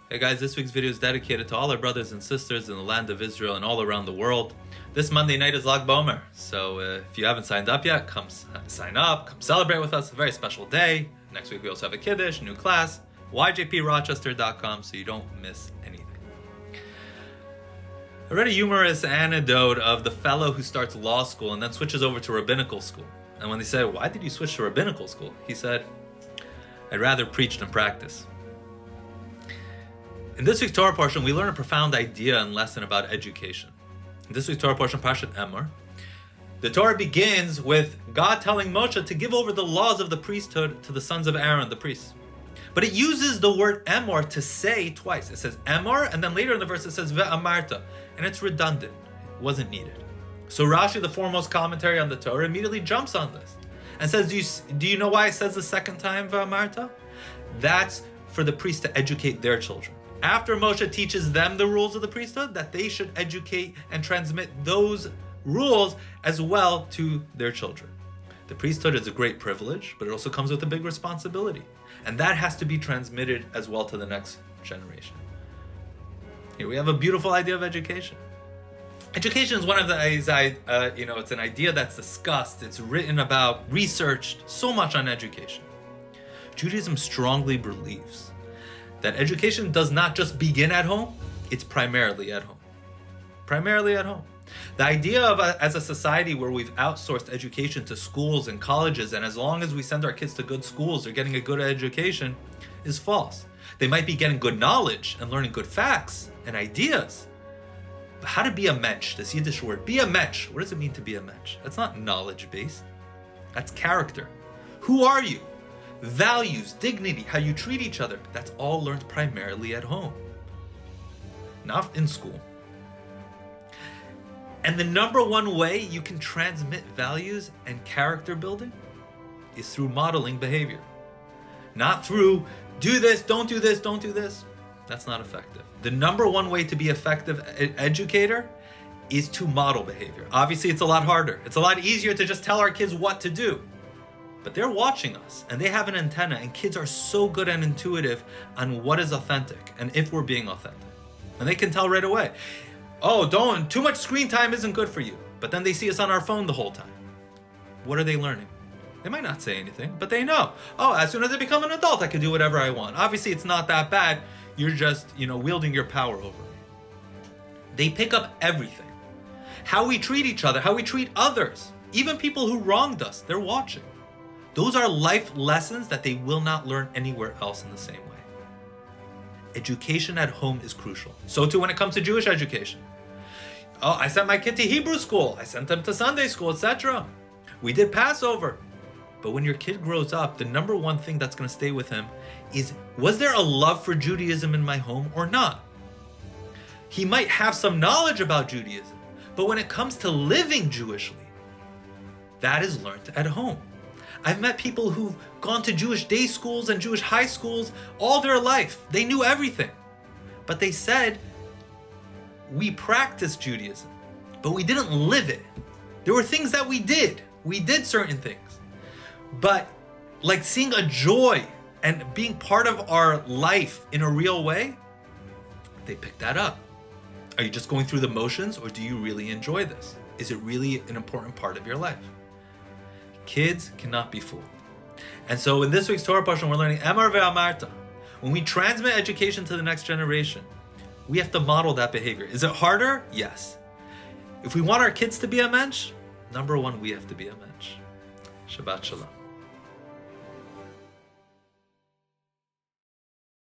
Hey guys, this week's video is dedicated to all our brothers and sisters in the land of Israel and all around the world. This Monday night is Lag Bomer, so if you haven't signed up yet, come sign up, come celebrate with us. A very special day. Next week we also have a Kiddush, new class, yjprochester.com, so you don't miss anything. I read a humorous anecdote of the fellow who starts law school and then switches over to rabbinical school. And when they said, "Why did you switch to rabbinical school?" he said, "I'd rather preach than practice." In this week's Torah portion, we learn a profound idea and lesson about education. In this week's Torah portion, Parashat Emor, the Torah begins with God telling Moshe to give over the laws of the priesthood to the sons of Aaron, the priests. But it uses the word Emor to say twice. It says Emor, and then later in the verse it says Ve'amarta, and it's redundant. It wasn't needed. So Rashi, the foremost commentary on the Torah, immediately jumps on this and says, do you know why it says the second time Ve'amarta? That's for the priests to educate their children. After Moshe teaches them the rules of the priesthood, that they should educate and transmit those rules as well to their children. The priesthood is a great privilege, but it also comes with a big responsibility. And that has to be transmitted as well to the next generation. Here we have a beautiful idea of education. Education is one of these, it's an idea that's discussed, it's written about, researched, so much on education. Judaism strongly believes that education does not just begin at home, it's primarily at home. Primarily at home. The idea of as a society where we've outsourced education to schools and colleges, and as long as we send our kids to good schools, they're getting a good education, is false. They might be getting good knowledge and learning good facts and ideas. But how to be a mensch, this Yiddish word, be a mensch. What does it mean to be a mensch? That's not knowledge-based. That's character. Who are you? Values, dignity, how you treat each other. That's all learned primarily at home, not in school. And the number one way you can transmit values and character building is through modeling behavior. Not through do this, don't do this, don't do this. That's not effective. The number one way to be effective educator is to model behavior. Obviously, it's a lot harder. It's a lot easier to just tell our kids what to do. But they're watching us and they have an antenna, and kids are so good and intuitive on what is authentic and if we're being authentic. And they can tell right away. Oh, too much screen time isn't good for you. But then they see us on our phone the whole time. What are they learning? They might not say anything, but they know. Oh, as soon as I become an adult, I can do whatever I want. Obviously, it's not that bad. You're just, wielding your power over me. They pick up everything. How we treat each other, how we treat others, even people who wronged us, they're watching. Those are life lessons that they will not learn anywhere else in the same way. Education at home is crucial. So too when it comes to Jewish education. Oh, I sent my kid to Hebrew school. I sent them to Sunday school, etc. We did Passover. But when your kid grows up, the number one thing that's going to stay with him is, was there a love for Judaism in my home or not? He might have some knowledge about Judaism, but when it comes to living Jewishly, that is learned at home. I've met people who've gone to Jewish day schools and Jewish high schools all their life. They knew everything. But they said, we practiced Judaism, but we didn't live it. There were things that we did. We did certain things. But like seeing a joy and being part of our life in a real way, they picked that up. Are you just going through the motions, or do you really enjoy this? Is it really an important part of your life? Kids cannot be fooled. And so in this week's Torah portion, we're learning Emor ve'amarta. When we transmit education to the next generation, we have to model that behavior. Is it harder? Yes. If we want our kids to be a mensch, number one, we have to be a mensch. Shabbat shalom.